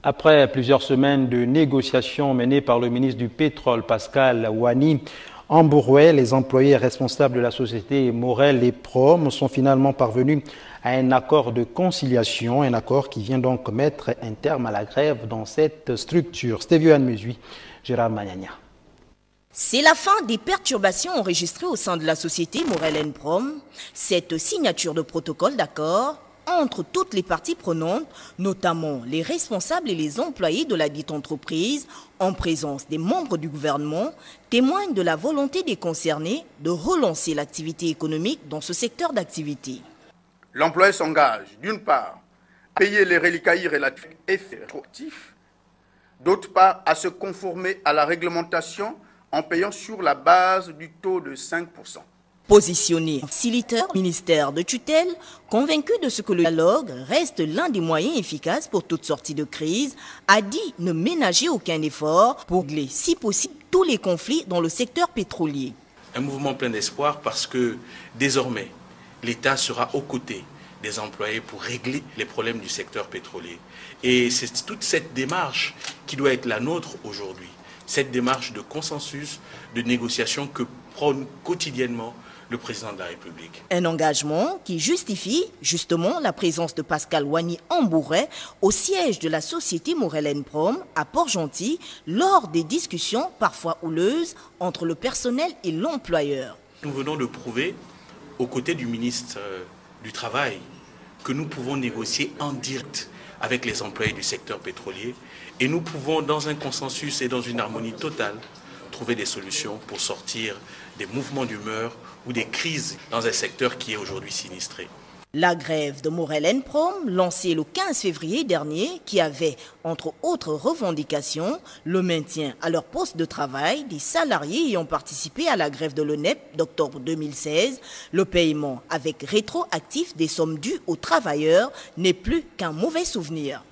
Après plusieurs semaines de négociations menées par le ministre du Pétrole, Pascal Wany Ambouroué, les employés responsables de la société Morel et Prom sont finalement parvenus à un accord de conciliation, un accord qui vient donc mettre un terme à la grève dans cette structure. Stéphio Anne-Mesui, Gérard Magnagna. C'est la fin des perturbations enregistrées au sein de la société Morel & Prom. Cette signature de protocole d'accord entre toutes les parties prenantes, notamment les responsables et les employés de la dite entreprise, en présence des membres du gouvernement, témoigne de la volonté des concernés de relancer l'activité économique dans ce secteur d'activité. L'employé s'engage, d'une part, à payer les reliquats relatifs effectifs, d'autre part, à se conformer à la réglementation en payant sur la base du taux de 5%. Positionné facilitateur ministère de tutelle, convaincu de ce que le dialogue reste l'un des moyens efficaces pour toute sortie de crise, a dit ne ménager aucun effort pour régler, si possible, tous les conflits dans le secteur pétrolier. Un mouvement plein d'espoir parce que désormais, l'État sera aux côtés des employés pour régler les problèmes du secteur pétrolier. Et c'est toute cette démarche qui doit être la nôtre aujourd'hui. Cette démarche de consensus, de négociation que prône quotidiennement le président de la République. Un engagement qui justifie justement la présence de Pascal Wany Ambouroué au siège de la société Morel & Prom à Port-Gentil lors des discussions parfois houleuses entre le personnel et l'employeur. Nous venons de prouver, aux côtés du ministre du Travail, que nous pouvons négocier en direct avec les employés du secteur pétrolier et nous pouvons, dans un consensus et dans une harmonie totale, trouver des solutions pour sortir des mouvements d'humeur ou des crises dans un secteur qui est aujourd'hui sinistré. La grève de Morel & Prom, lancée le 15 février dernier, qui avait, entre autres revendications, le maintien à leur poste de travail des salariés ayant participé à la grève de l'ONEP d'octobre 2016, le paiement avec rétroactif des sommes dues aux travailleurs n'est plus qu'un mauvais souvenir.